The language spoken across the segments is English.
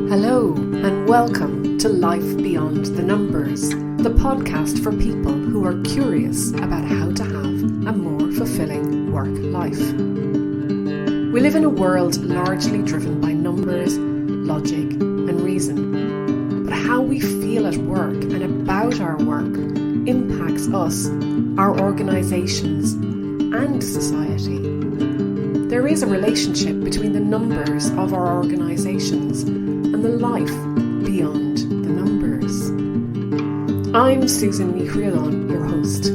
Hello and welcome to Life Beyond the Numbers, the podcast for people who are curious about how to have a more fulfilling work life. We live in a world largely driven by numbers, logic and reason. But how we feel at work and about our work impacts us, our organisations and society. There is a relationship between the numbers of our organisations and the life beyond the numbers. I'm Susan Nichrialon, your host.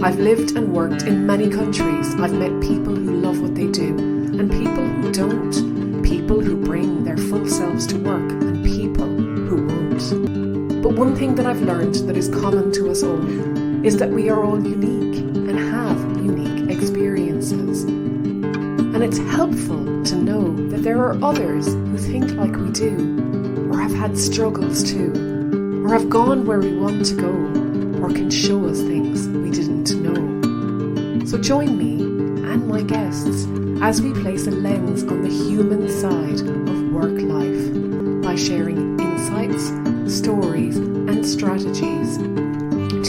I've lived and worked in many countries. I've met people who love what they do and people who don't, people who bring their full selves to work and people who won't. But one thing that I've learned that is common to us all is that we are all unique and have unique experiences. And it's helpful to know that there are others who think like we do, or have had struggles too, or have gone where we want to go, or can show us things we didn't know. So join me and my guests as we place a lens on the human side of work life by sharing insights, stories and strategies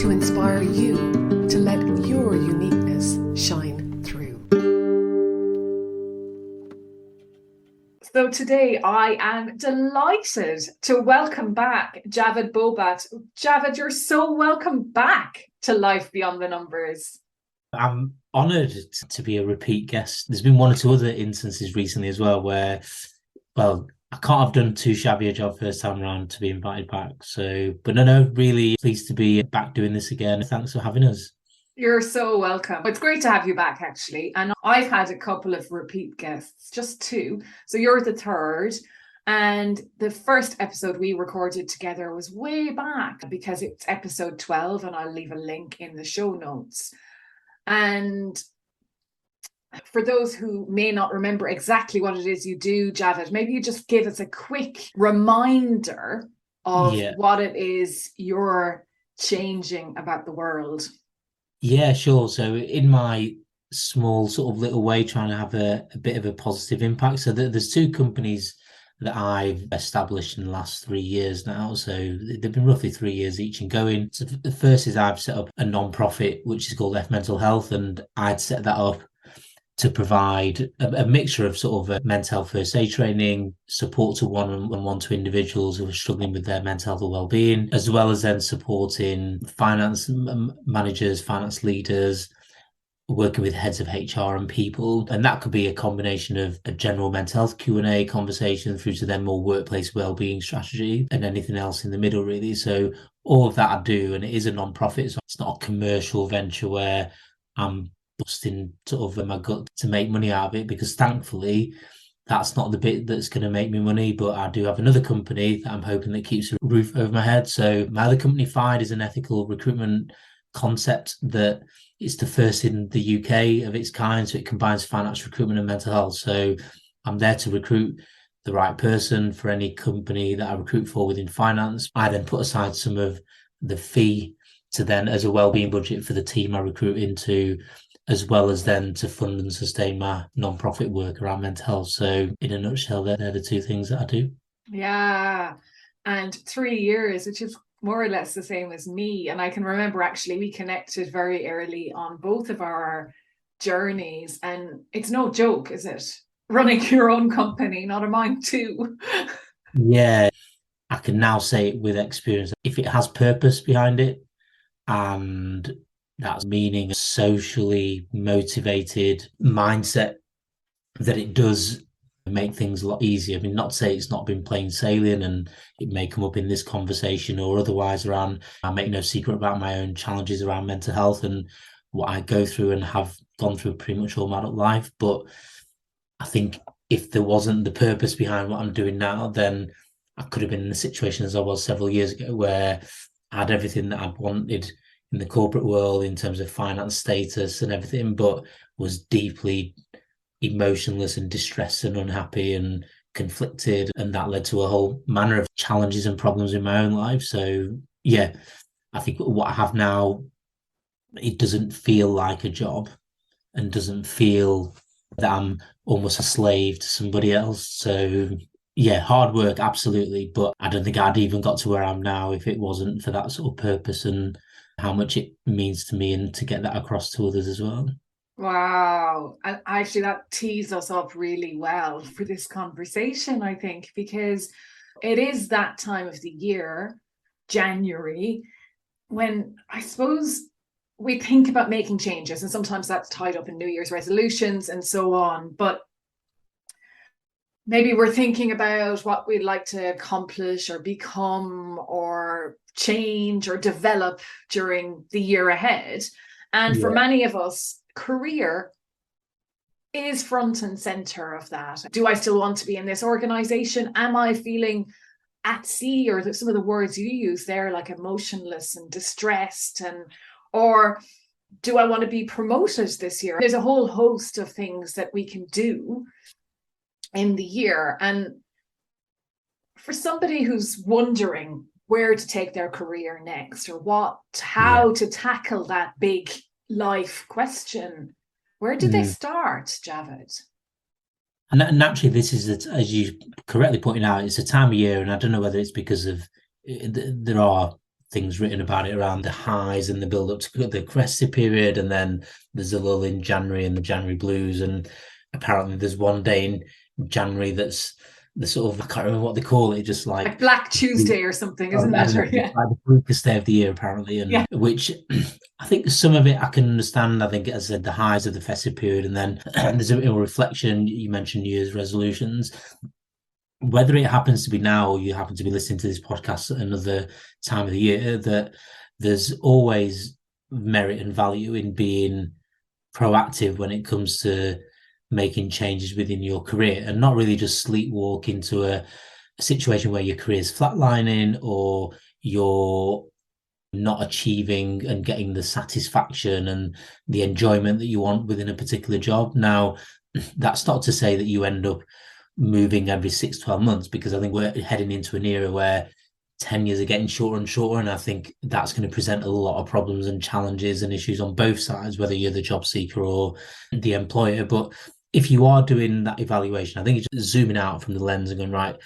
to inspire you to let your uniqueness shine through. So today I am delighted to welcome back Javed Bobat. Javed, you're so welcome back to Life Beyond the Numbers. I'm honoured to be a repeat guest. There's been one or two other instances recently as well where, well, I can't have done too shabby a job first time around to be invited back. So, but no, really pleased to be back doing this again. Thanks for having us. You're so welcome. It's great to have you back, actually. And I've had a couple of repeat guests, just two. So you're the third. And the first episode we recorded together was way back because it's episode 12, and I'll leave a link in the show notes. And for those who may not remember exactly what it is you do, Javed, maybe you just give us a quick reminder of what it is you're changing about the world. Yeah, sure. So in my small sort of little way, trying to have a bit of a positive impact. So there's two companies that I've established in the last 3 years now. So they've been roughly 3 years each and going. So the first is I've set up a non-profit, which is called F Mental Health. And I'd set that up to provide a mixture of sort of mental health first aid training, support to one-on-one to individuals who are struggling with their mental health or well-being, as well as then supporting finance managers, finance leaders, working with heads of HR and people. And that could be a combination of a general mental health Q&A conversation through to then more workplace well-being strategy and anything else in the middle, really. So all of that I do, and it is a non-profit, so it's not a commercial venture where I'm busting sort of my gut to make money out of it, because thankfully that's not the bit that's going to make me money. But I do have another company that I'm hoping that keeps a roof over my head. So my other company, Fide, is an ethical recruitment concept that is the first in the UK of its kind. So it combines finance, recruitment and mental health. So I'm there to recruit the right person for any company that I recruit for within finance. I then put aside some of the fee to then as a wellbeing budget for the team I recruit into, as well as then to fund and sustain my non-profit work around mental health. So in a nutshell, they're the two things that I do. Yeah. And 3 years, which is more or less the same as me. And I can remember actually we connected very early on both of our journeys. And it's no joke, is it? Running your own company, not a mine too. Yeah, I can now say it with experience. If it has purpose behind it, and that's meaning a socially motivated mindset, that it does make things a lot easier. I mean, not to say it's not been plain sailing, and it may come up in this conversation or otherwise around, I make no secret about my own challenges around mental health and what I go through and have gone through pretty much all my adult life. But I think if there wasn't the purpose behind what I'm doing now, then I could have been in the situation as I was several years ago, where I had everything that I wanted in the corporate world in terms of finance status and everything, but was deeply emotionless and distressed and unhappy and conflicted. And that led to a whole manner of challenges and problems in my own life. So yeah, I think what I have now, it doesn't feel like a job and doesn't feel that I'm almost a slave to somebody else. So Yeah, hard work, absolutely. But I don't think I'd even got to where I'm now if it wasn't for that sort of purpose and how much it means to me and to get that across to others as well. Wow. And actually, that tees us up really well for this conversation, I think, because it is that time of the year, January, when I suppose we think about making changes, and sometimes that's tied up in New Year's resolutions and so on. But maybe we're thinking about what we'd like to accomplish or become or change or develop during the year ahead. And for Yeah. many of us, career is front and center of that. Do I still want to be in this organization? Am I feeling at sea, or some of the words you use there, like emotionless and distressed, and or do I want to be promoted this year? There's a whole host of things that we can do in the year. And for somebody who's wondering where to take their career next, or how to tackle that big life question, where do they start, Javed? And naturally, this is, as you correctly pointed out, it's a time of year, and I don't know whether it's because of there are things written about it around the highs and the build up to the crested period, and then there's a lull in January and the January blues, and apparently there's one day in January that's the sort of, I can't remember what they call it, just Like Black Tuesday or something, isn't I don't know, it? it's like the bleakest day of the year apparently, and which I think some of it I can understand. I think, as I said, the highs of the festive period, and then there's a bit of reflection. You mentioned New Year's resolutions. Whether it happens to be now or you happen to be listening to this podcast at another time of the year, that there's always merit and value in being proactive when it comes to making changes within your career, and not really just sleepwalk into a situation where your career is flatlining or you're not achieving and getting the satisfaction and the enjoyment that you want within a particular job. Now, that's not to say that you end up moving every 6, 12 months, because I think we're heading into an era where 10 years are getting shorter and shorter. And I think that's going to present a lot of problems and challenges and issues on both sides, whether you're the job seeker or the employer. But if you are doing that evaluation, I think it's just zooming out from the lens and going, right,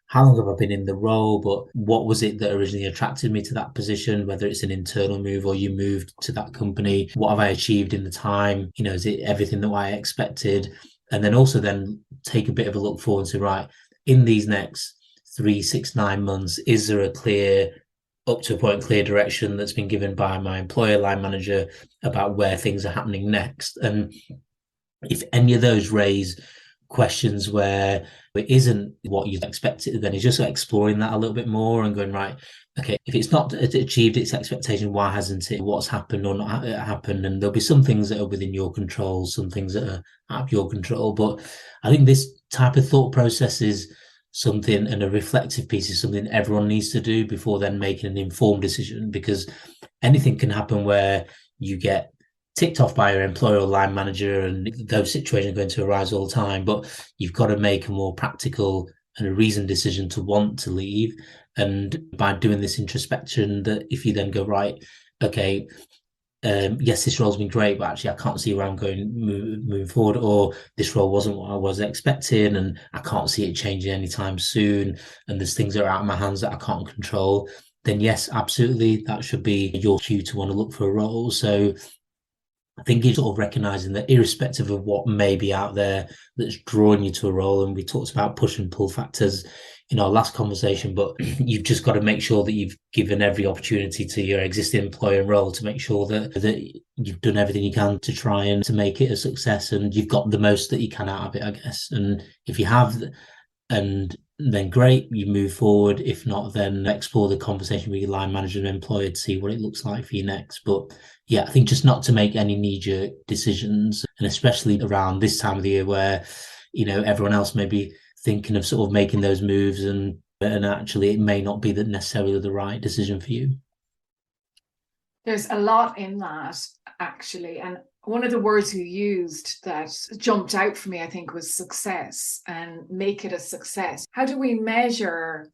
how long have I been in the role? But what was it that originally attracted me to that position, whether it's an internal move or you moved to that company? What have I achieved in the time? Is it everything that I expected? And then also then take a bit of a look forward and say, right, in these next 3, 6, 9 months, is there a clear, up to a point, clear direction that's been given by my employer, line manager, about where things are happening next? And if any of those raise questions where it isn't what you expected, then it's just exploring that a little bit more and going, right, okay, if it's not achieved its expectation, why hasn't it? What's happened or not happened? And there'll be some things that are within your control, some things that are out of your control. But I think this type of thought process is something, and a reflective piece is something everyone needs to do before then making an informed decision, because anything can happen where you get ticked off by your employer or line manager, and those situations are going to arise all the time. But you've got to make a more practical and a reasoned decision to want to leave. And by doing this introspection, that if you then go, right, okay, yes, this role's been great, but actually I can't see where I'm going moving forward, or this role wasn't what I was expecting, and I can't see it changing anytime soon, and there's things that are out of my hands that I can't control, then yes, absolutely, that should be your cue to want to look for a role. So I think it's sort of recognizing that irrespective of what may be out there that's drawing you to a role, and we talked about push and pull factors in our last conversation, but you've just got to make sure that you've given every opportunity to your existing employer and role to make sure that you've done everything you can to try and to make it a success, and you've got the most that you can out of it, I guess. And if you have, and then great, you move forward. If not, then explore the conversation with your line manager and employer to see what it looks like for you next. But yeah, I think just not to make any knee-jerk decisions, and especially around this time of the year where, everyone else may be thinking of sort of making those moves, and actually it may not be that necessarily the right decision for you. There's a lot in that, actually. And one of the words you used that jumped out for me, I think, was success, and make it a success. How do we measure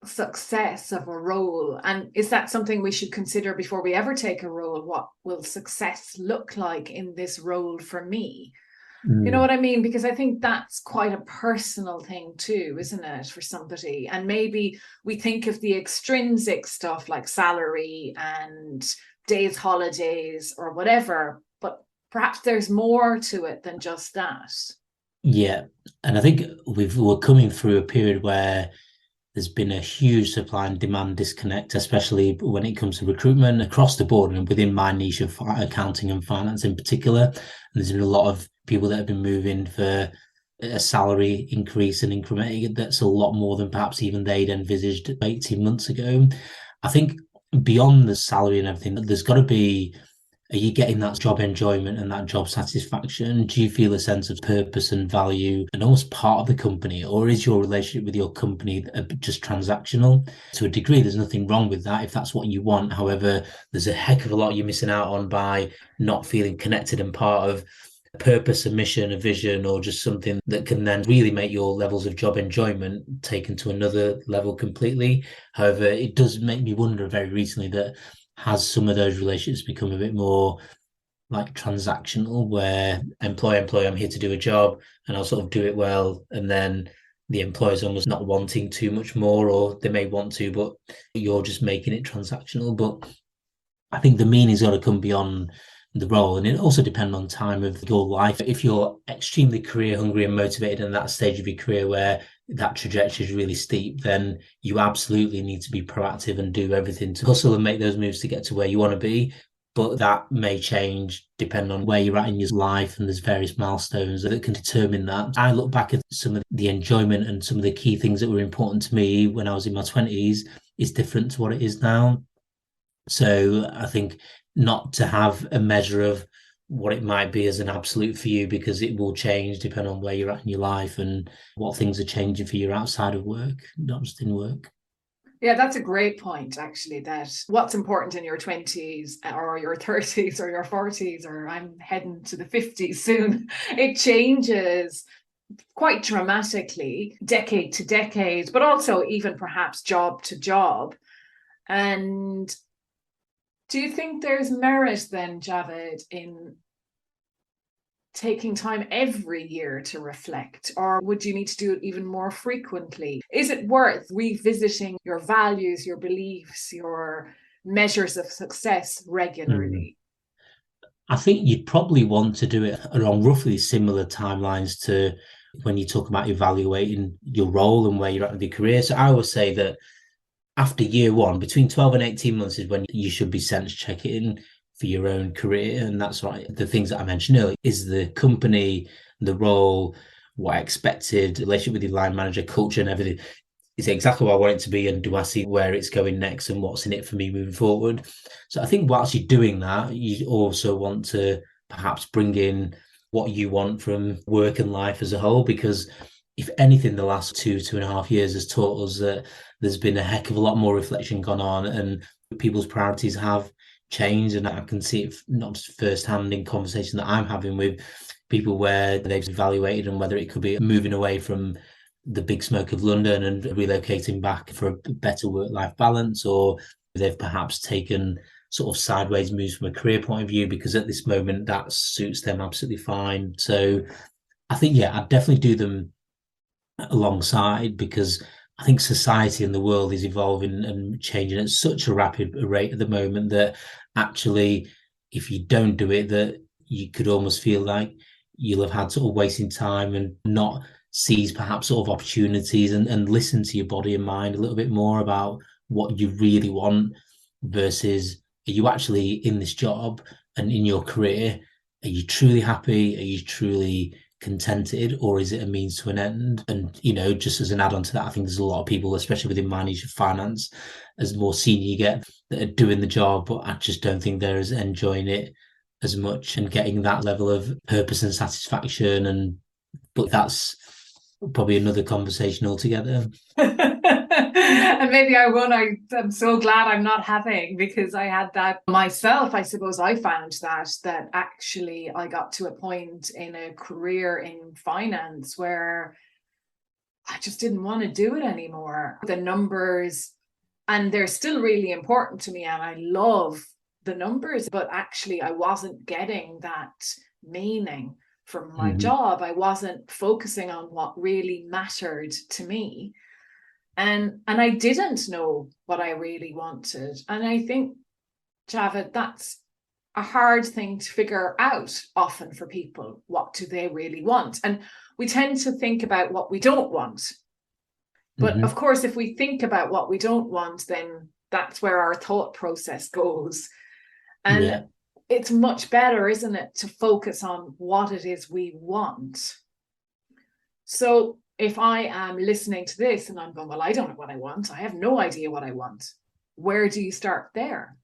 success of a role? And is that something we should consider before we ever take a role? What will success look like in this role for me? You know Mm. what I mean? Because I think that's quite a personal thing too, isn't it, for somebody? And maybe we think of the extrinsic stuff like salary and days, holidays, or whatever, but perhaps there's more to it than just that. Yeah, and I think we're coming through a period where there's been a huge supply and demand disconnect, especially when it comes to recruitment across the board and within my niche of accounting and finance in particular. And there's been a lot of people that have been moving for a salary increase and increment that's a lot more than perhaps even they'd envisaged 18 months ago. I think beyond the salary and everything, there's got to be, are you getting that job enjoyment and that job satisfaction? Do you feel a sense of purpose and value and almost part of the company? Or is your relationship with your company just transactional? To a degree, there's nothing wrong with that if that's what you want. However, there's a heck of a lot you're missing out on by not feeling connected and part of a purpose, a mission, a vision, or just something that can then really make your levels of job enjoyment taken to another level completely. However, it does make me wonder very recently that has some of those relationships become a bit more like transactional, where employee, I'm here to do a job and I'll sort of do it well. And then the employer's almost not wanting too much more, or they may want to, but you're just making it transactional. But I think the meaning's got to come beyond the role. And it also depends on time of your life. If you're extremely career hungry and motivated in that stage of your career where that trajectory is really steep, then you absolutely need to be proactive and do everything to hustle and make those moves to get to where you want to be. But that may change depending on where you're at in your life, and there's various milestones that can determine that. I look back at some of the enjoyment and some of the key things that were important to me when I was in my 20s is different to what it is now. So I think not to have a measure of what it might be as an absolute for you, because it will change depending on where you're at in your life and what things are changing for you outside of work, not just in work. Yeah, that's a great point, actually, that what's important in your 20s or your 30s or your 40s, or I'm heading to the 50s soon, it changes quite dramatically, decade to decade, but also even perhaps job to job. And do you think there's merit then, Javed, in taking time every year to reflect, or would you need to do it even more frequently? Is it worth revisiting your values, your beliefs, your measures of success regularly? I think you'd probably want to do it along roughly similar timelines to when you talk about evaluating your role and where you're at with your career. So I always say that after year one, between 12 and 18 months is when you should be sense checking for your own career. And that's right. The things that I mentioned earlier is the company, the role, what I expected, relationship with your line manager, culture, and everything. Is it exactly what I want it to be? And do I see where it's going next and what's in it for me moving forward? So I think whilst you're doing that, you also want to perhaps bring in what you want from work and life as a whole, because if anything, the last 2.5 years has taught us that there's been a heck of a lot more reflection gone on and people's priorities have changed. And I can see it not just firsthand in conversation that I'm having with people where they've evaluated and whether it could be moving away from the big smoke of London and relocating back for a better work-life balance, or they've perhaps taken sort of sideways moves from a career point of view because at this moment that suits them absolutely fine. So I think, yeah, I'd definitely do them alongside, because I think society and the world is evolving and changing at such a rapid rate at the moment that actually, if you don't do it, that you could almost feel like you'll have had sort of wasting time and not seize perhaps sort of opportunities and listen to your body and mind a little bit more about what you really want versus, are you actually in this job and in your career? Are you truly happy? Are you truly contented, or is it a means to an end? And just as an add-on to that, I think there's a lot of people, especially within my niche of finance, as more senior you get, that are doing the job, but I just don't think they're as enjoying it as much and getting that level of purpose and satisfaction. But that's probably another conversation altogether. And maybe I'm so glad I'm not having, because I had that myself. I suppose I found that actually I got to a point in a career in finance where I just didn't want to do it anymore. The numbers, and they're still really important to me, and I love the numbers, but actually I wasn't getting that meaning from my job. I wasn't focusing on what really mattered to me. And I didn't know what I really wanted. And I think, Javed, that's a hard thing to figure out often for people. What do they really want? And we tend to think about what we don't want. But of course, if we think about what we don't want, then that's where our thought process goes. And it's much better, isn't it, to focus on what it is we want. So if I am listening to this and I'm going, well, I don't know what I want. I have no idea what I want. Where do you start there?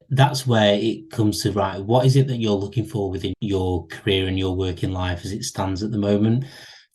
That's where it comes to, right, what is it that you're looking for within your career and your working life as it stands at the moment?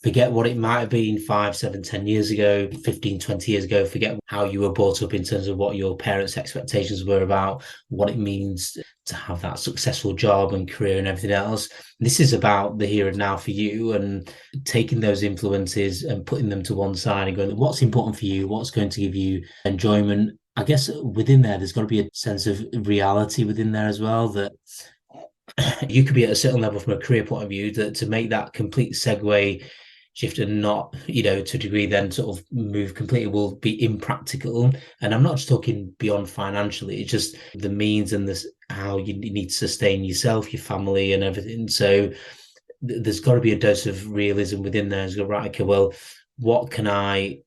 Forget what it might have been 5, 7, 10 years ago, 15, 20 years ago. Forget how you were brought up in terms of what your parents' expectations were about what it means to have that successful job and career and everything else. This is about the here and now for you, and taking those influences and putting them to one side and going, what's important for you? What's going to give you enjoyment? I guess within there's got to be a sense of reality within there as well, that you could be at a certain level from a career point of view, that to make that complete segue shift and not, to a degree then sort of move completely will be impractical. And I'm not just talking beyond financially, it's just the means and this how you need to sustain yourself, your family and everything. So there's got to be a dose of realism within there. It's got, right, okay, well, what can I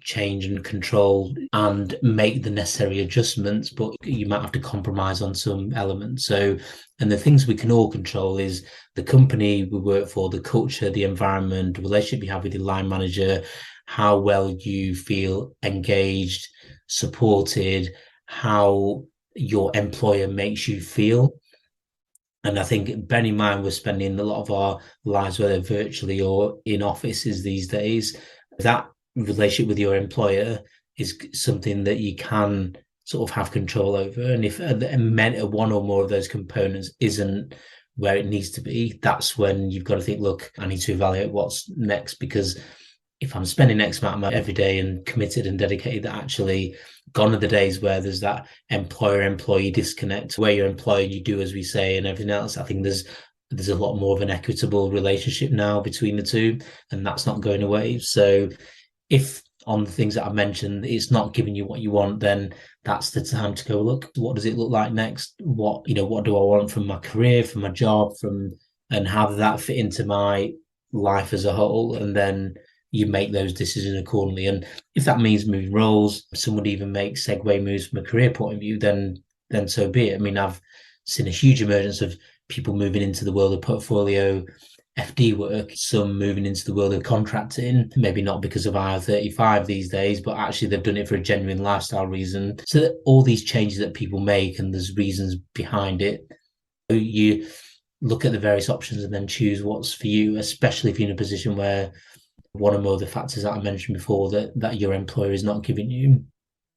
change and control and make the necessary adjustments, but you might have to compromise on some elements. So, and the things we can all control is the company we work for, the culture, the environment, the relationship you have with your line manager, how well you feel engaged, supported, how your employer makes you feel. And I think, bearing in mind, we're spending a lot of our lives, whether virtually or in offices these days, that relationship with your employer is something that you can sort of have control over. And if one or more of those components isn't where it needs to be, that's when you've got to think, look, I need to evaluate what's next, because if I'm spending X amount of money every day and committed and dedicated, that actually gone are the days where there's that employer-employee disconnect, where your employer, you do as we say and everything else. I think there's a lot more of an equitable relationship now between the two, and that's not going away. So if on the things that I mentioned, it's not giving you what you want, then that's the time to go, look, what does it look like next? What do I want from my career, from my job, and how does that fit into my life as a whole? And then you make those decisions accordingly. And if that means moving roles, someone would even make segue moves from a career point of view, then so be it. I mean, I've seen a huge emergence of people moving into the world of portfolio FD work, some moving into the world of contracting, maybe not because of IR35 these days, but actually they've done it for a genuine lifestyle reason. So that all these changes that people make, and there's reasons behind it, you look at the various options and then choose what's for you, especially if you're in a position where one or more of the factors that I mentioned before that your employer is not giving you.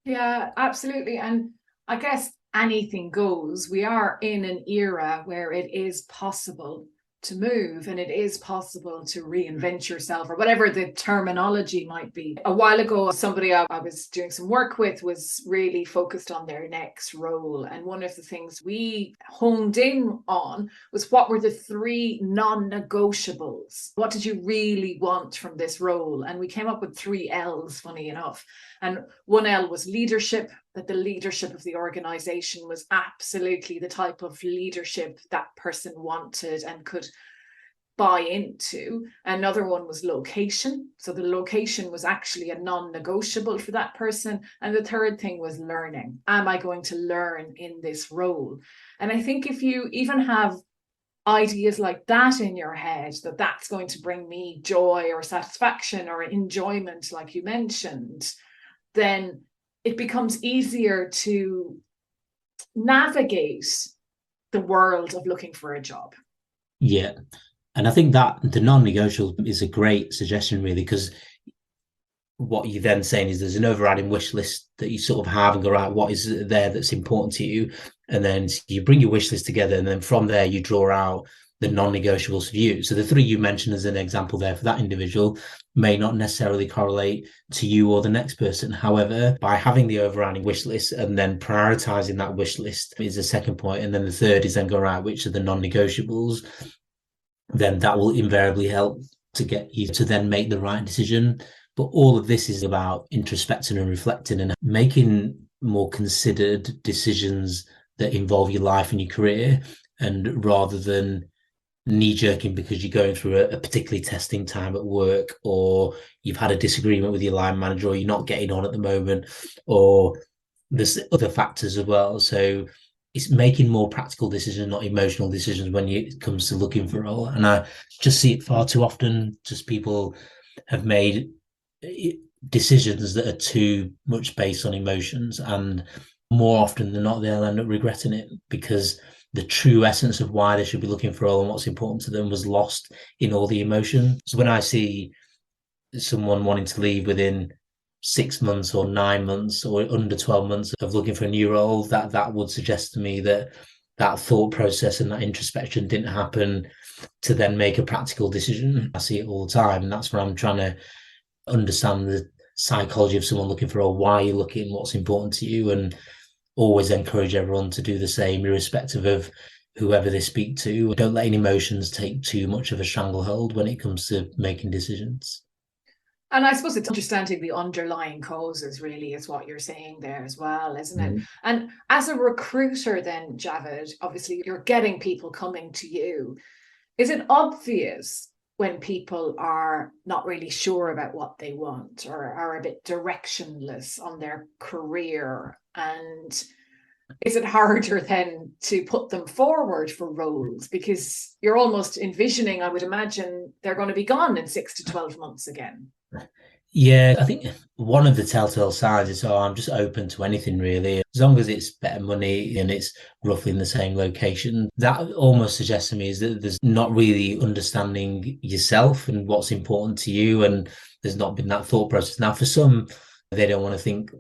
Yeah, absolutely. And I guess anything goes. We are in an era where it is possible to move, and it is possible to reinvent yourself, or whatever the terminology might be. A while ago, somebody I was doing some work with was really focused on their next role. And one of the things we honed in on was, what were the 3 non-negotiables? What did you really want from this role? And we came up with 3 L's, funny enough. And 1 L was leadership, that the leadership of the organization was absolutely the type of leadership that person wanted and could buy into. Another one was location. So the location was actually a non-negotiable for that person. And the third thing was learning. Am I going to learn in this role? And I think if you even have ideas like that in your head, that's going to bring me joy or satisfaction or enjoyment, like you mentioned, then it becomes easier to navigate the world of looking for a job. Yeah. And I think that the non-negotiable is a great suggestion, really, because what you're then saying is there's an overriding wish list that you sort of have and go, right, what is there that's important to you? And then you bring your wish list together, and then from there you draw out the non-negotiables for you. So the 3 you mentioned as an example there for that individual may not necessarily correlate to you or the next person. However, by having the overriding wish list and then prioritizing that wish list is the second point. And then the third is then go, right, which are the non-negotiables? then that will invariably help to get you to then make the right decision. But all of this is about introspecting and reflecting and making more considered decisions that involve your life and your career, and rather than knee-jerking because you're going through a particularly testing time at work, or you've had a disagreement with your line manager, or you're not getting on at the moment, or there's other factors as well. So it's making more practical decisions, not emotional decisions, when it comes to looking for a role. And I just see it far too often. Just people have made decisions that are too much based on emotions, and more often than not, they'll end up regretting it because the true essence of why they should be looking for a role and what's important to them was lost in all the emotion. So when I see someone wanting to leave within 6 months or 9 months or under 12 months of looking for a new role, that would suggest to me that thought process and that introspection didn't happen to then make a practical decision. I see it all the time, and that's where I'm trying to understand the psychology of someone looking for a role, why you're looking, what's important to you, and always encourage everyone to do the same, irrespective of whoever they speak to. Don't let any emotions take too much of a stranglehold when it comes to making decisions. And I suppose it's understanding the underlying causes, really, is what you're saying there as well, isn't it? And as a recruiter then, Javed, obviously you're getting people coming to you. Is it obvious when people are not really sure about what they want, or are a bit directionless on their career? And is it harder then to put them forward for roles because you're almost envisioning, I would imagine, they're going to be gone in 6 to 12 months again? Yeah, I think one of the telltale signs is, I'm just open to anything really, as long as it's better money and it's roughly in the same location. That almost suggests to me is that there's not really understanding yourself and what's important to you, and there's not been that thought process. Now, for some, they don't want to think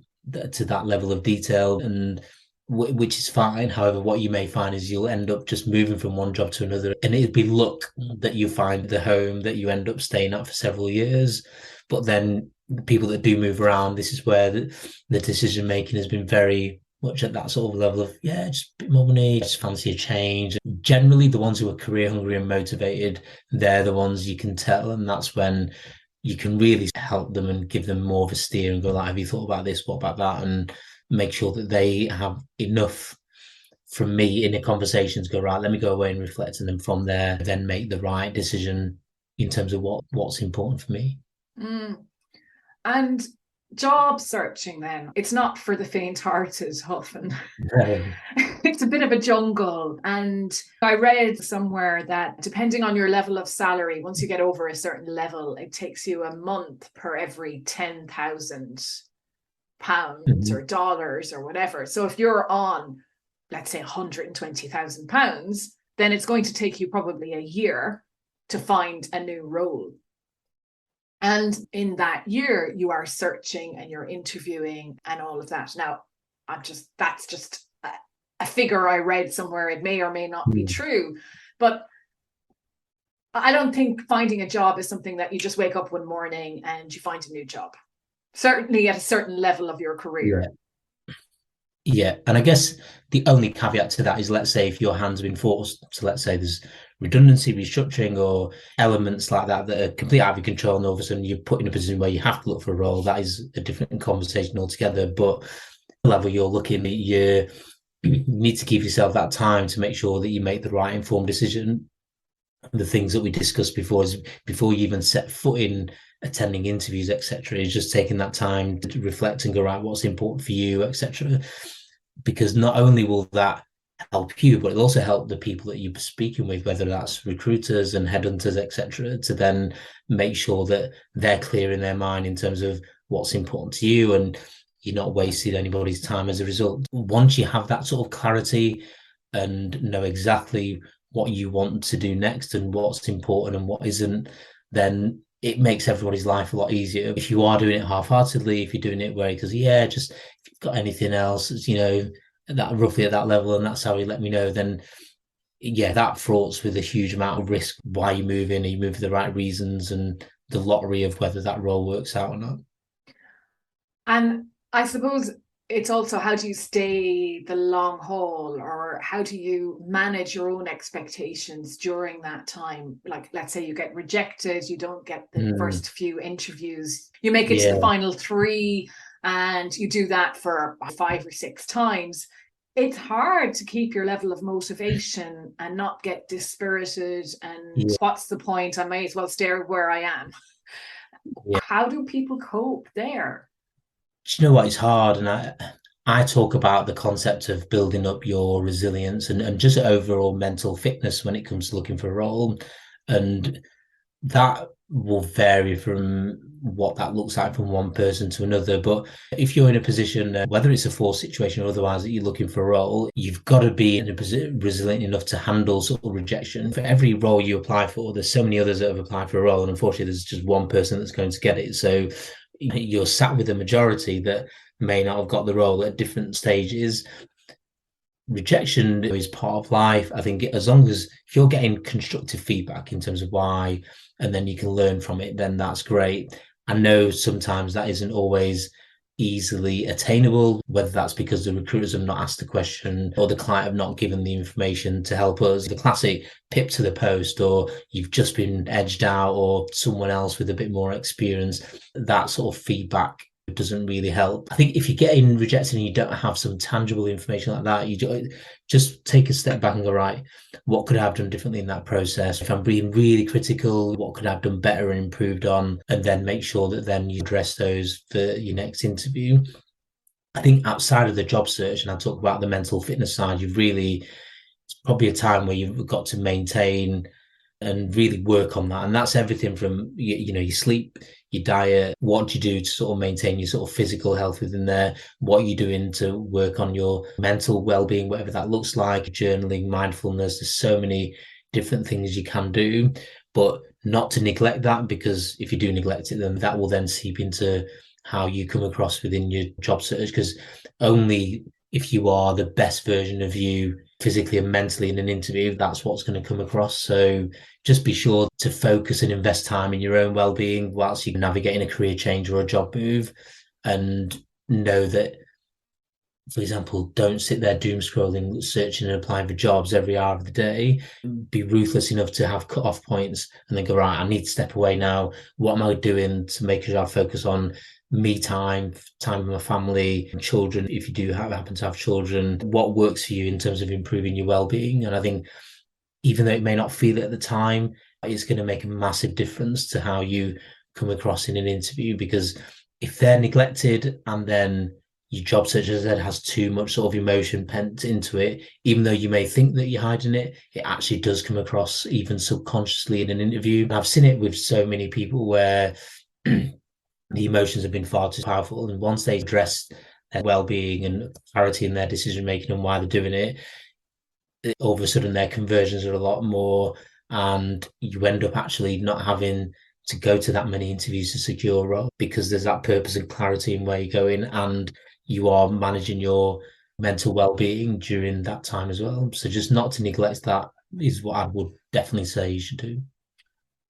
to that level of detail, and which is fine. However, what you may find is you'll end up just moving from one job to another, and it'd be luck that you find the home that you end up staying at for several years. But then the people that do move around, this is where the decision making has been very much at that sort of level of, just a bit more money, just fancy a change. Generally, the ones who are career hungry and motivated, they're the ones you can tell, and that's when you can really help them and give them more of a steer and go like, have you thought about this? What about that? And make sure that they have enough from me in a conversation to go, right, let me go away and reflect, and then from there, then make the right decision in terms of what's important for me. And job searching then, it's not for the faint-hearted often. No. It's a bit of a jungle. And I read somewhere that depending on your level of salary, once you get over a certain level, it takes you a month per every 10,000 pounds or dollars or whatever. So if you're on, let's say, 120,000 pounds, then it's going to take you probably a year to find a new role. And in that year, you are searching and you're interviewing and all of that. Now, that's just a figure I read somewhere. It may or may not be true, but I don't think finding a job is something that you just wake up one morning and you find a new job. Certainly at a certain level of your career. Yeah. And I guess the only caveat to that is, let's say if your hand's been forced, so let's say there's redundancy, restructuring, or elements like that that are completely out of your control, and all of a sudden you're put in a position where you have to look for a role, that is a different conversation altogether. But the level you're looking at, you need to give yourself that time to make sure that you make the right informed decision. The things that we discussed before is, before you even set foot in attending interviews, etc., is just taking that time to reflect and go, right, what's important for you, etc. Because not only will that help you, but it'll also help the people that you're speaking with, whether that's recruiters and headhunters, etc., to then make sure that they're clear in their mind in terms of what's important to you, and you're not wasting anybody's time as a result. Once you have that sort of clarity and know exactly what you want to do next and what's important and what isn't, then it makes everybody's life a lot easier. If you are doing it half-heartedly, if you're doing it where it goes, just if you've got anything else, that roughly at that level and that's how you let me know, then that fraughts with a huge amount of risk. Why you move in, are you moving for the right reasons, and the lottery of whether that role works out or not. And I suppose it's also, how do you stay the long haul, or how do you manage your own expectations during that time? Like, let's say you get rejected, you don't get the first few interviews, you make it to the final 3, and you do that for 5 or 6 times. It's hard to keep your level of motivation and not get dispirited and what's the point? I may as well stay where I am. How do people cope there? Do you know what? It's hard. And I talk about the concept of building up your resilience and just overall mental fitness when it comes to looking for a role. And that will vary from what that looks like from one person to another. But if you're in a position, whether it's a forced situation or otherwise, that you're looking for a role, you've got to be in a position resilient enough to handle sort of rejection. For every role you apply for, there's so many others that have applied for a role, and unfortunately there's just one person that's going to get it. So you're sat with a majority that may not have got the role at different stages. Rejection is part of life. I think as long as if you're getting constructive feedback in terms of why, and then you can learn from it, then that's great. I know sometimes that isn't always easily attainable, whether that's because the recruiters have not asked the question or the client have not given the information to help us. The classic pip to the post, or you've just been edged out, or someone else with a bit more experience, that sort of feedback doesn't really help. I think if you're getting rejected and you don't have some tangible information like that, you just take a step back and go, right, what could I have done differently in that process? If I'm being really critical, what could I have done better and improved on? And then make sure that then you address those for your next interview. I think outside of the job search, and I talk about the mental fitness side, it's probably a time where you've got to maintain and really work on that. And that's everything from, your sleep, your diet, what do you do to sort of maintain your sort of physical health within there, what are you doing to work on your mental well-being, whatever that looks like, journaling, mindfulness. There's so many different things you can do, but not to neglect that, because if you do neglect it, then that will then seep into how you come across within your job search, because only if you are the best version of you physically and mentally in an interview, that's what's going to come across. So just be sure to focus and invest time in your own well-being whilst you're navigating a career change or a job move, and know that, for example, don't sit there doom scrolling, searching and applying for jobs every hour of the day. Be ruthless enough to have cut-off points and then go, right, I need to step away now. What am I doing to make sure I focus on me time with my family and children, if you do happen to have children? What works for you in terms of improving your well-being? And I think even though it may not feel it at the time, it's going to make a massive difference to how you come across in an interview. Because if they're neglected and then your job search, as I said, has too much sort of emotion pent into it, even though you may think that you're hiding it, it actually does come across even subconsciously in an interview. And I've seen it with so many people where the emotions have been far too powerful, and once they address their well-being and clarity in their decision making and why they're doing it, all of a sudden their conversions are a lot more, and you end up actually not having to go to that many interviews to secure a role, because there's that purpose and clarity in where you're going, and you are managing your mental well-being during that time as well. So just not to neglect that is what I would definitely say you should do.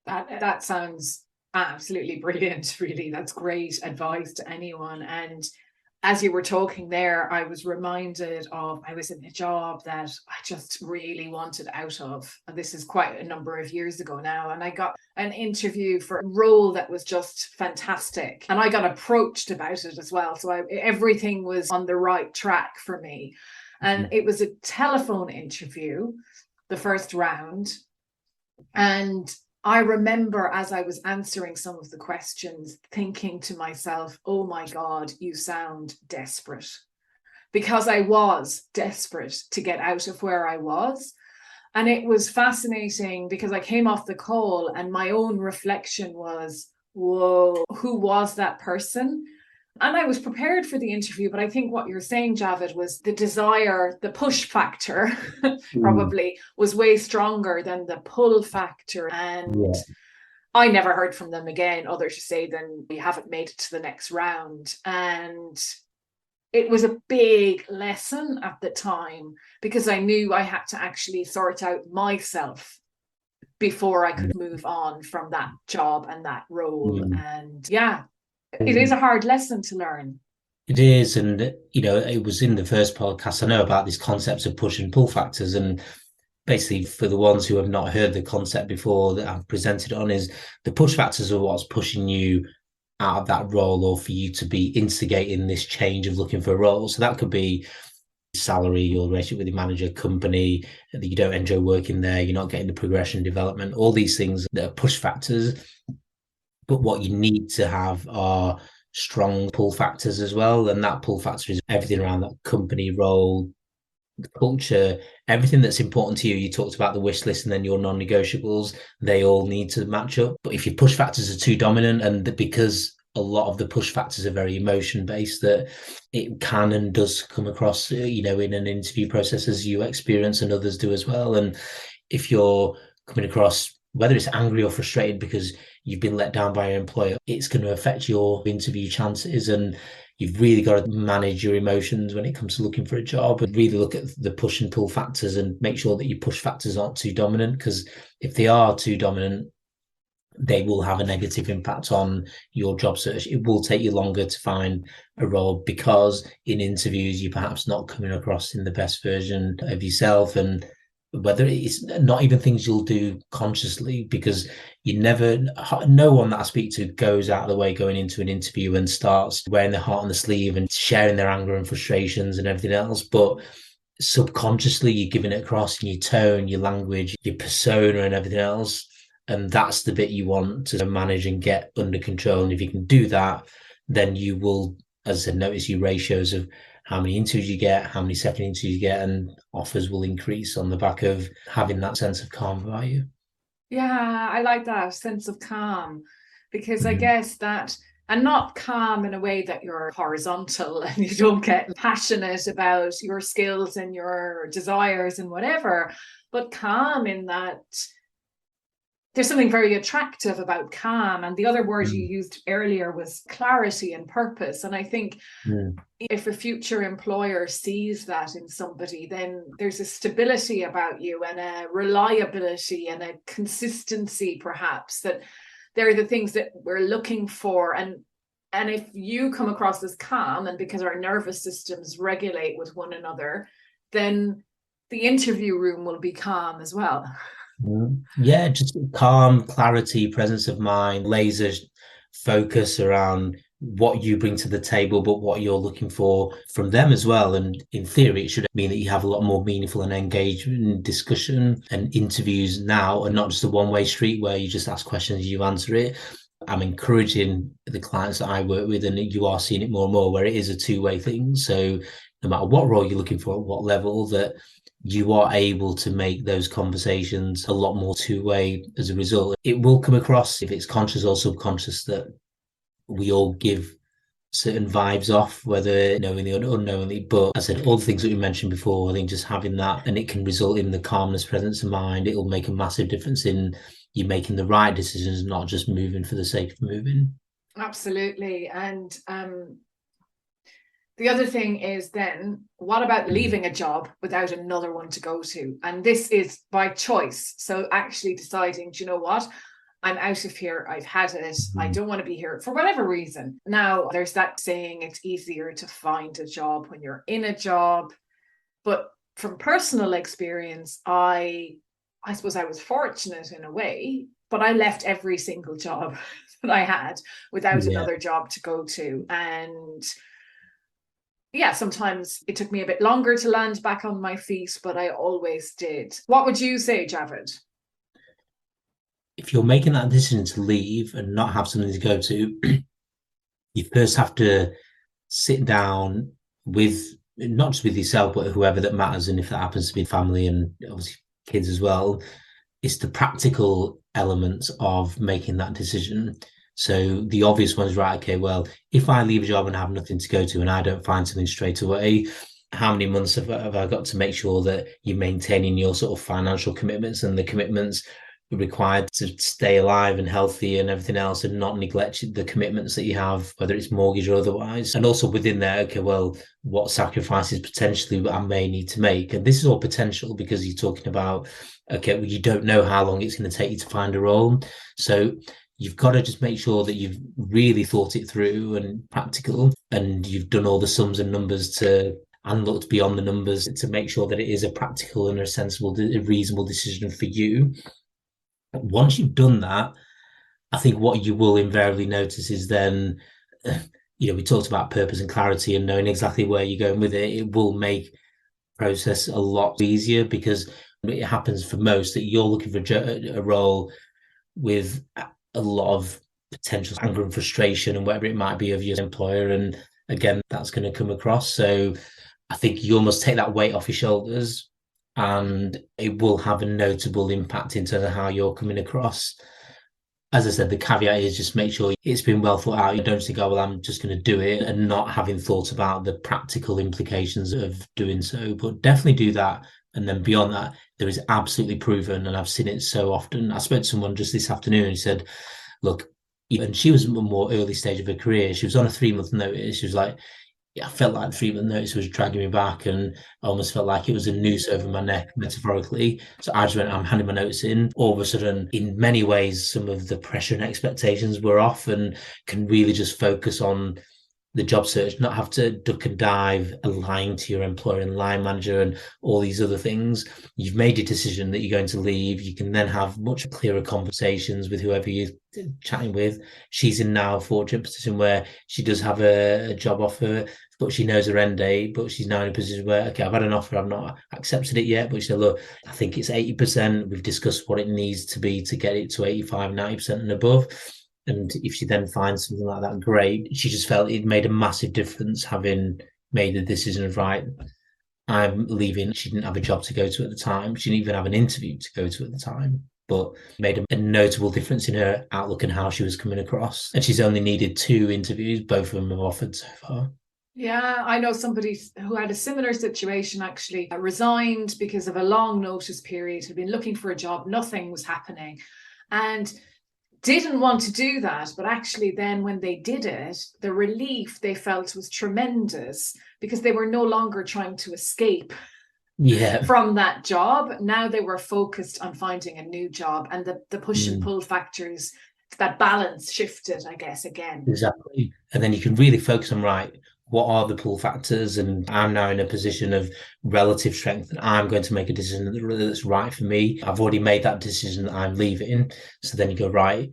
That sounds absolutely brilliant, really. That's great advice to anyone. And as you were talking there, I was reminded of, I was in a job that I just really wanted out of. And this is quite a number of years ago now. And I got an interview for a role that was just fantastic. And I got approached about it as well. So everything was on the right track for me. And it was a telephone interview, the first round. And I remember, as I was answering some of the questions, thinking to myself, oh my God, you sound desperate. Because I was desperate to get out of where I was. And it was fascinating because I came off the call and my own reflection was, whoa, who was that person? And I was prepared for the interview, but I think what you're saying, Javed, was the desire, the push factor probably was way stronger than the pull factor. And I never heard from them again, other to say, then we haven't made it to the next round. And it was a big lesson at the time, because I knew I had to actually sort out myself before I could move on from that job and that role. And yeah, it is a hard lesson to learn. It is. And, it was in the first podcast, I know about these concepts of push and pull factors. And basically, for the ones who have not heard the concept before that I've presented on, is the push factors are what's pushing you out of that role, or for you to be instigating this change of looking for a role. So that could be salary, your relationship with your manager, company, that you don't enjoy working there, you're not getting the progression, development, all these things that are push factors. But what you need to have are strong pull factors as well. And that pull factor is everything around that company, role, the culture, everything that's important to you. You talked about the wish list and then your non-negotiables, they all need to match up. But if your push factors are too dominant, and because a lot of the push factors are very emotion based, that it can and does come across, in an interview process, as you experience and others do as well. And if you're coming across, whether it's angry or frustrated because you've been let down by your employer, it's going to affect your interview chances. And you've really got to manage your emotions when it comes to looking for a job, and really look at the push and pull factors and make sure that your push factors aren't too dominant, because if they are too dominant, they will have a negative impact on your job search. It will take you longer to find a role, because in interviews, you're perhaps not coming across in the best version of yourself. And whether it's not even things you'll do consciously, because no one that I speak to goes out of the way going into an interview and starts wearing their heart on the sleeve and sharing their anger and frustrations and everything else. But subconsciously, you're giving it across in your tone, your language, your persona and everything else. And that's the bit you want to manage and get under control. And if you can do that, then you will, as I said, notice your ratios of how many interviews you get, how many second interviews you get, and offers will increase on the back of having that sense of calm about you. Yeah, I like that sense of calm, because I guess that, and not calm in a way that you're horizontal and you don't get passionate about your skills and your desires and whatever, but calm in that there's something very attractive about calm. And the other word you used earlier was clarity and purpose. And I think if a future employer sees that in somebody, then there's a stability about you and a reliability and a consistency, perhaps, that they're the things that we're looking for. And if you come across as calm, and because our nervous systems regulate with one another, then the interview room will be calm as well. Yeah, just calm, clarity, presence of mind, laser focus around what you bring to the table, but what you're looking for from them as well. And in theory, it should mean that you have a lot more meaningful and engagement discussion and interviews now, and not just a one-way street where you just ask questions, you answer it. I'm encouraging the clients that I work with, and you are seeing it more and more, where it is a two-way thing. So no matter what role you're looking for, at what level, that you are able to make those conversations a lot more two-way as a result. It will come across, if it's conscious or subconscious, that we all give certain vibes off, whether knowingly or unknowingly. But as I said, all the things that we mentioned before, I think just having that, and it can result in the calmness, presence of mind. It will make a massive difference in you making the right decisions, not just moving for the sake of moving. Absolutely. And the other thing is then, what about leaving a job without another one to go to? And this is by choice. So actually deciding, do you know what? I'm out of here. I've had it. I don't want to be here for whatever reason. Now, there's that saying, it's easier to find a job when you're in a job. But from personal experience, I suppose I was fortunate in a way, but I left every single job that I had without another job to go to. And yeah, sometimes it took me a bit longer to land back on my feet, but I always did. What would you say, Javed? If you're making that decision to leave and not have something to go to, you first have to sit down with, not just with yourself, but whoever that matters. And if that happens to be family and obviously kids as well, it's the practical elements of making that decision. So the obvious one is, right, okay, well, if I leave a job and have nothing to go to and I don't find something straight away, how many months have I got to make sure that you're maintaining your sort of financial commitments and the commitments required to stay alive and healthy and everything else, and not neglect the commitments that you have, whether it's mortgage or otherwise. And also within there, okay, well, what sacrifices potentially I may need to make? And this is all potential, because you're talking about, okay, well, you don't know how long it's going to take you to find a role. So you've got to just make sure that you've really thought it through and practical, and you've done all the sums and numbers and looked beyond the numbers to make sure that it is a practical and a sensible, a reasonable decision for you. Once you've done that, I think what you will invariably notice is then, we talked about purpose and clarity and knowing exactly where you're going with it. It will make process a lot easier, because it happens for most that you're looking for a role with a lot of potential anger and frustration and whatever it might be of your employer. And again, that's going to come across. So I think you almost take that weight off your shoulders, and it will have a notable impact in terms of how you're coming across. As I said, the caveat is just make sure it's been well thought out. You don't think, oh, well, I'm just going to do it, and not having thought about the practical implications of doing so. But definitely do that. And then beyond that, there is absolutely proven, and I've seen it so often. I spoke to someone just this afternoon and he said, look, and she was a more early stage of her career. She was on a 3-month notice. She was like, I felt like the 3-month notice was dragging me back, and I almost felt like it was a noose over my neck, metaphorically. So I just went, I'm handing my notice in. All of a sudden, in many ways, some of the pressure and expectations were off, and can really just focus on the job search, not have to duck and dive, lying to your employer and line manager and all these other things. You've made your decision that you're going to leave. You can then have much clearer conversations with whoever you're chatting with. She's in now a fortunate position where she does have a job offer, but she knows her end date. But she's now in a position where, okay, I've had an offer, I've not accepted it yet, but she said, look, I think it's 80%. We've discussed what it needs to be to get it to 85, 90% and above. And if she then finds something like that, great. She just felt it made a massive difference having made the decision of, right, I'm leaving. She didn't have a job to go to at the time. She didn't even have an interview to go to at the time, but made a notable difference in her outlook and how she was coming across. And she's only needed 2 interviews. Both of them have offered so far. Yeah, I know somebody who had a similar situation, actually resigned because of a long notice period, had been looking for a job, nothing was happening, and didn't want to do that. But actually then when they did it, the relief they felt was tremendous, because they were no longer trying to escape from that job. Now they were focused on finding a new job, and the push and pull factors, that balance shifted, I guess, again. Exactly. And then you can really focus on, right, what are the pull factors? And I'm now in a position of relative strength, and I'm going to make a decision that's right for me. I've already made that decision that I'm leaving. So then you go, right,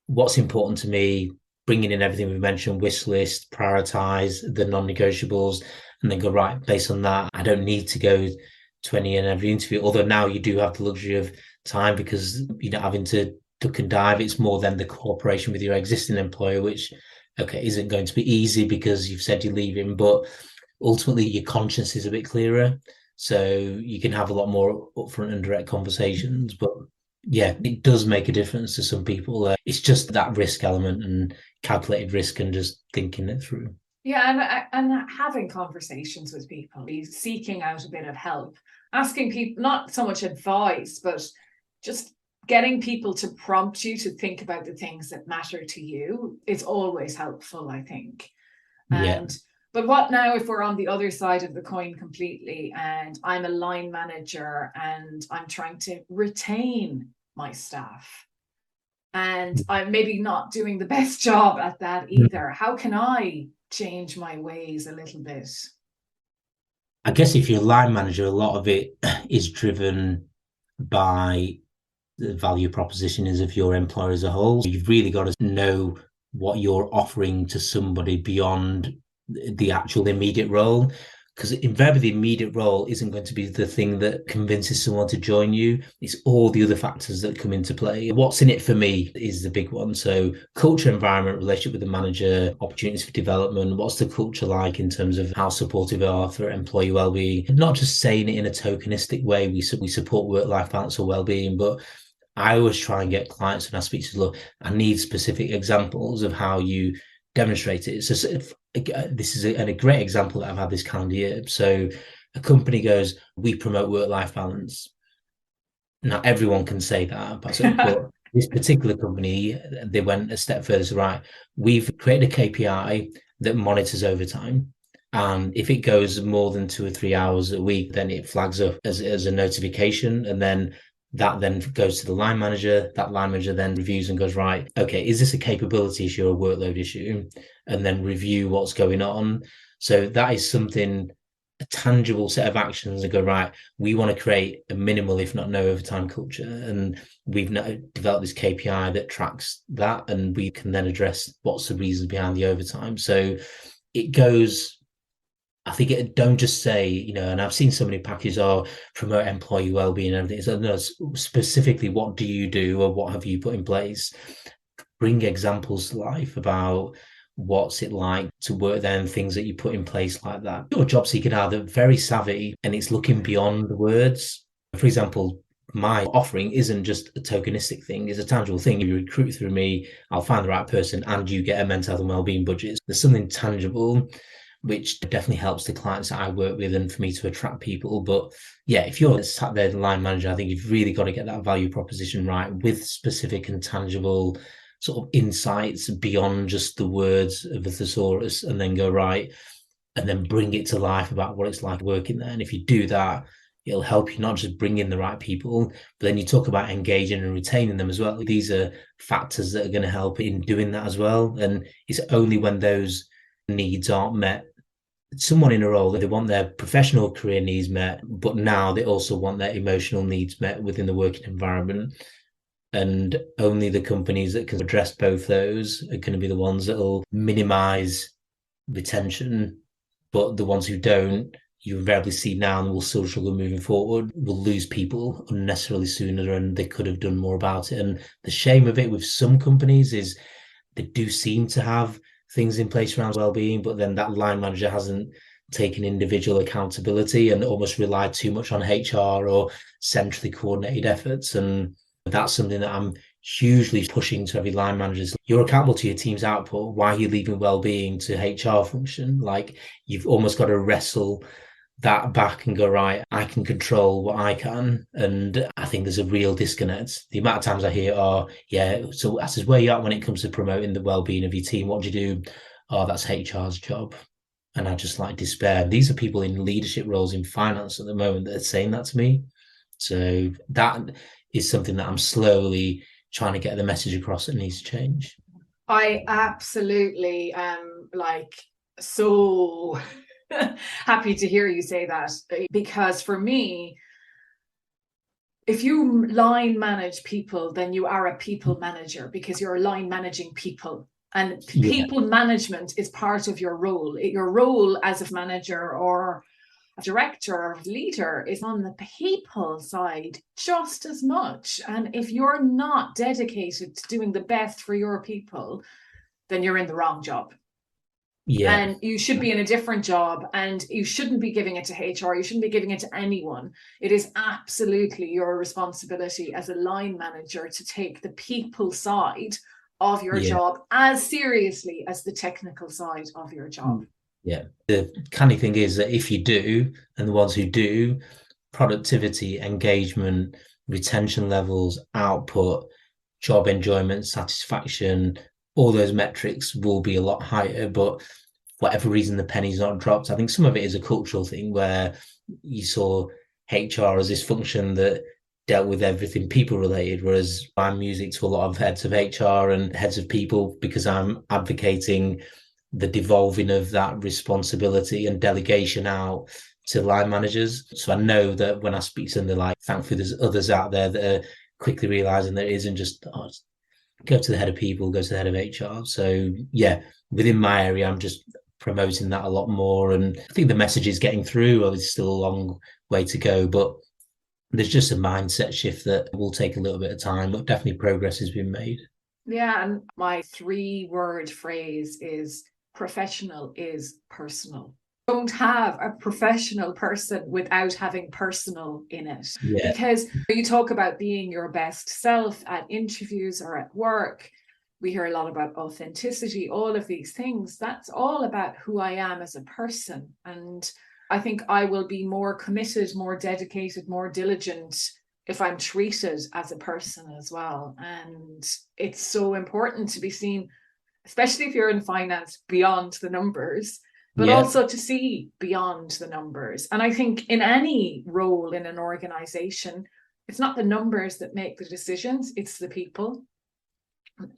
what's important to me? Bringing in everything we mentioned, wish list, prioritize the non-negotiables, and then go, right, based on that, I don't need to go to any and every interview. Although now you do have the luxury of time, because you're not having to duck and dive. It's more than the cooperation with your existing employer, which, okay, isn't going to be easy because you've said you're leaving, but ultimately your conscience is a bit clearer. So you can have a lot more upfront and direct conversations. But yeah, it does make a difference to some people. It's just that risk element and calculated risk and just thinking it through. Yeah, and having conversations with people, seeking out a bit of help, asking people, not so much advice, but just getting people to prompt you to think about the things that matter to you is always helpful, I think. But what now if we're on the other side of the coin completely, and I'm a line manager and I'm trying to retain my staff, and I'm maybe not doing the best job at that either? How can I change my ways a little bit? I guess if you're a line manager, a lot of it is driven by the value proposition is of your employer as a whole. You've really got to know what you're offering to somebody beyond the actual immediate role, because invariably the immediate role isn't going to be the thing that convinces someone to join you. It's all the other factors that come into play. What's in it for me is the big one. So culture, environment, relationship with the manager, opportunities for development. What's the culture like in terms of how supportive they are for employee well-being? Not just saying it in a tokenistic way, we support work-life balance or well-being, but I always try and get clients and I speak to, look, I need specific examples of how you demonstrate it. So this is a great example that I've had this calendar year. So a company goes, we promote work-life balance. Now everyone can say that, but this particular company, they went a step further. Right, we've created a KPI that monitors overtime. And if it goes more than 2 or 3 hours a week, then it flags up as a notification. And then That then goes to the line manager. That line manager then reviews and goes, right, okay, is this a capability issue or a workload issue? And then review what's going on. So that is something, a tangible set of actions, and go, right, we want to create a minimal, if not no overtime culture. And we've now developed this KPI that tracks that, and we can then address what's the reasons behind the overtime. So it goes, I think don't just say, and I've seen so many packages promote employee wellbeing and everything. So no, specifically, what do you do or what have you put in place? Bring examples to life about what's it like to work there and things that you put in place like that. Your job seeker now, they're very savvy and it's looking beyond the words. For example, my offering isn't just a tokenistic thing, it's a tangible thing. You recruit through me, I'll find the right person and you get a mental health and wellbeing budget. There's something tangible which definitely helps the clients that I work with and for me to attract people. But yeah, if you're sat there, the line manager, I think you've really got to get that value proposition right with specific and tangible sort of insights beyond just the words of the thesaurus, and then go right and then bring it to life about what it's like working there. And if you do that, it'll help you not just bring in the right people, but then you talk about engaging and retaining them as well. These are factors that are going to help in doing that as well. And it's only when those needs aren't met, someone in a role that they want their professional career needs met, but now they also want their emotional needs met within the working environment. And only the companies that can address both those are going to be the ones that will minimize retention. But the ones who don't, you invariably see now and will still struggle moving forward, will lose people unnecessarily sooner than they could have done more about it. And the shame of it with some companies is they do seem to have things in place around well-being, but then that line manager hasn't taken individual accountability and almost relied too much on HR or centrally coordinated efforts. And that's something that I'm hugely pushing to every line manager. You're accountable to your team's output. Why are you leaving well-being to HR function? Like, you've almost got to wrestle that back and go, right, I can control what I can. And I think there's a real disconnect. The amount of times I hear, so I says, where you at when it comes to promoting the well-being of your team? What do you do? Oh, that's HR's job. And I just like despair. These are people in leadership roles in finance at the moment that are saying that to me. So that is something that I'm slowly trying to get the message across that needs to change. I absolutely so happy to hear you say that, because for me, if you line manage people, then you are a people manager, because you're line managing people, and people management is part of your role. Your role as a manager or a director or leader is on the people side just as much. And if you're not dedicated to doing the best for your people, then you're in the wrong job. Yeah. And you should be in a different job, and you shouldn't be giving it to HR. You shouldn't be giving it to anyone. It is absolutely your responsibility as a line manager to take the people side of your job as seriously as the technical side of your job. Yeah. The canny thing is that if you do, and the ones who do, productivity, engagement, retention levels, output, job enjoyment, satisfaction, all those metrics will be a lot higher. But for whatever reason, the penny's not dropped. I think some of it is a cultural thing where you saw HR as this function that dealt with everything people related, whereas I'm music to a lot of heads of HR and heads of people, because I'm advocating the devolving of that responsibility and delegation out to line managers. So I know that when I speak to them, they're like, thankfully there's others out there that are quickly realizing that it isn't just go to the head of people, go to the head of HR. So yeah, within my area, I'm just promoting that a lot more. And I think the message is getting through. Well, it's still a long way to go, but there's just a mindset shift that will take a little bit of time, but definitely progress has been made. Yeah, and my 3-word phrase is professional is personal. Don't have a professional person without having personal in it. Yeah. Because you talk about being your best self at interviews or at work. We hear a lot about authenticity, all of these things. That's all about who I am as a person. And I think I will be more committed, more dedicated, more diligent if I'm treated as a person as well. And it's so important to be seen, especially if you're in finance, beyond the numbers, but also to see beyond the numbers. And I think in any role in an organization, it's not the numbers that make the decisions, it's the people.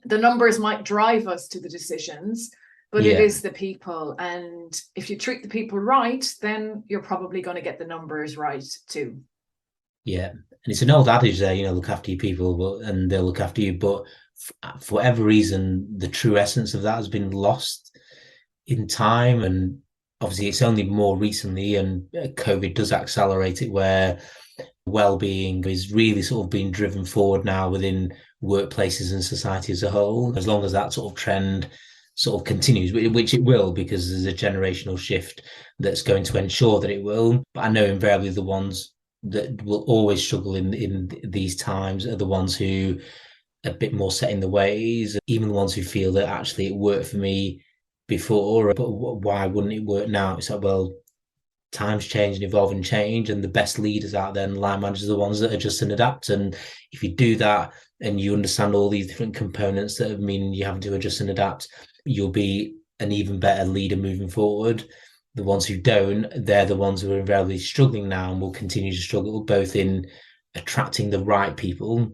The numbers might drive us to the decisions, but it is the people. And if you treat the people right, then you're probably going to get the numbers right too. Yeah. And it's an old adage there, look after your people and they'll look after you. But for whatever reason, the true essence of that has been lost in time. And obviously it's only more recently, and COVID does accelerate it, where well-being is really sort of being driven forward now within workplaces and society as a whole. As long as that sort of trend sort of continues, which it will, because there's a generational shift that's going to ensure that it will. But I know invariably the ones that will always struggle in these times are the ones who are a bit more set in the ways, even the ones who feel that actually it worked for me before, but why wouldn't it work now? It's like, well, times change and evolve and change, and the best leaders out there and line managers are the ones that adjust and adapt. And if you do that and you understand all these different components that mean you have to adjust and adapt, you'll be an even better leader moving forward. The ones who don't, they're the ones who are invariably struggling now and will continue to struggle, both in attracting the right people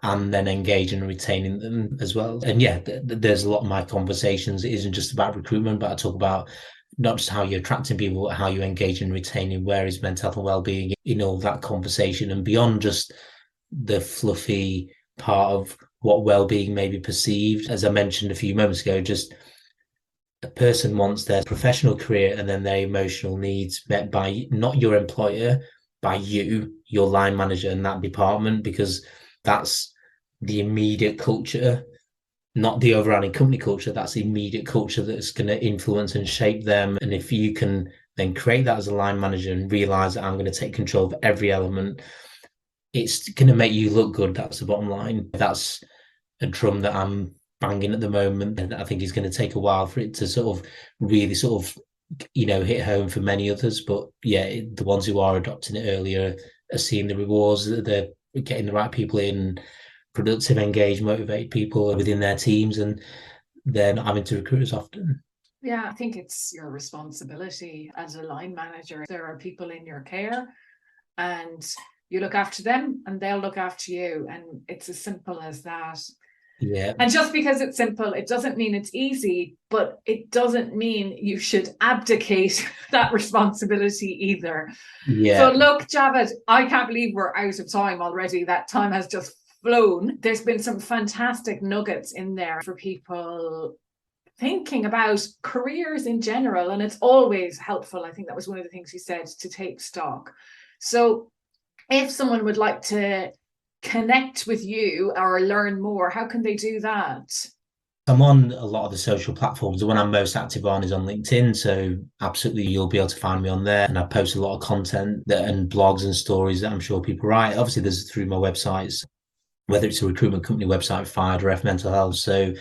and then engaging and retaining them as well. And there's a lot of my conversations. It isn't just about recruitment, but I talk about not just how you're attracting people, but how you engage and retaining. Where is mental health and well-being in all that conversation, and beyond just the fluffy part of what well-being may be perceived. As I mentioned a few moments ago, just a person wants their professional career and then their emotional needs met by not your employer, by you, your line manager in that department, because that's the immediate culture, not the overriding company culture. That's the immediate culture that's going to influence and shape them. And if you can then create that as a line manager and realize that I'm going to take control of every element, it's going to make you look good. That's the bottom line. That's a drum that I'm banging at the moment, and I think it's going to take a while for it to sort of really sort of hit home for many others. But the ones who are adopting it earlier are seeing the rewards, that they're getting the right people in, productive, engaged, motivate people within their teams, and they're not having to recruit as often. Yeah, I think it's your responsibility as a line manager. There are people in your care and you look after them and they'll look after you. And it's as simple as that. Yeah. And just because it's simple, it doesn't mean it's easy, but it doesn't mean you should abdicate that responsibility either. Yeah. So look, Javed, I can't believe we're out of time already. That time has just flown. There's been some fantastic nuggets in there for people thinking about careers in general, and it's always helpful. I think that was one of the things you said, to take stock. So if someone would like to connect with you or learn more, how can they do that? I'm on a lot of the social platforms. The one I'm most active on is on LinkedIn. So absolutely, you'll be able to find me on there. And I post a lot of content and blogs and stories that I'm sure people write. Obviously, there's through my websites, whether it's a recruitment company website, Fired, or F Mental Health. So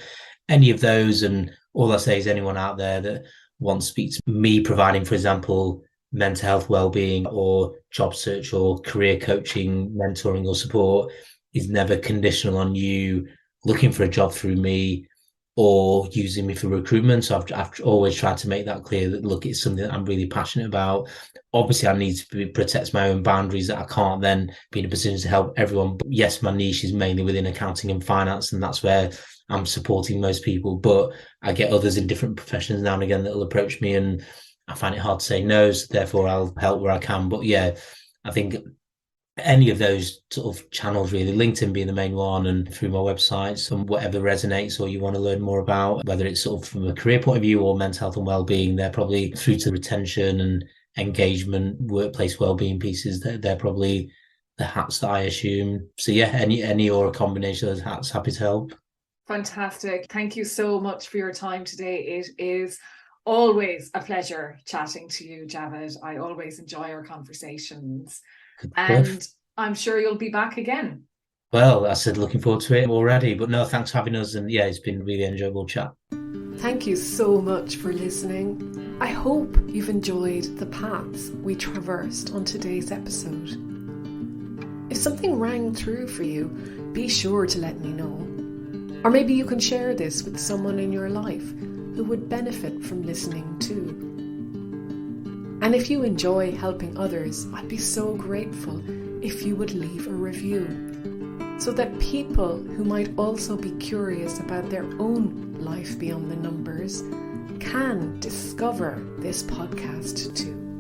any of those, and all I say is anyone out there that wants to speak to me, providing, for example, mental health, well-being, or job search, or career coaching, mentoring, or support, is never conditional on you looking for a job through me or using me for recruitment. So I've always tried to make that clear, that look, it's something that I'm really passionate about. Obviously, I need to protect my own boundaries, that I can't then be in a position to help everyone. But yes, my niche is mainly within accounting and finance, and that's where I'm supporting most people. But I get others in different professions now and again that will approach me, and I find it hard to say no. So therefore, I'll help where I can. But I think any of those sort of channels, really, LinkedIn being the main one, and through my websites, and whatever resonates or you want to learn more about, whether it's sort of from a career point of view or mental health and well-being, they're probably through to retention and engagement, workplace well-being pieces. They're probably the hats that I assume. So any or a combination of those hats, happy to help. Fantastic. Thank you so much for your time today. It is always a pleasure chatting to you, Javed. I always enjoy our conversations. And I'm sure you'll be back again. Well, I said looking forward to it already, but no, thanks for having us. And it's been a really enjoyable chat. Thank you so much for listening. I hope you've enjoyed the paths we traversed on today's episode. If something rang through for you, be sure to let me know. Or maybe you can share this with someone in your life who would benefit from listening too. And if you enjoy helping others, I'd be so grateful if you would leave a review, so that people who might also be curious about their own life beyond the numbers can discover this podcast too.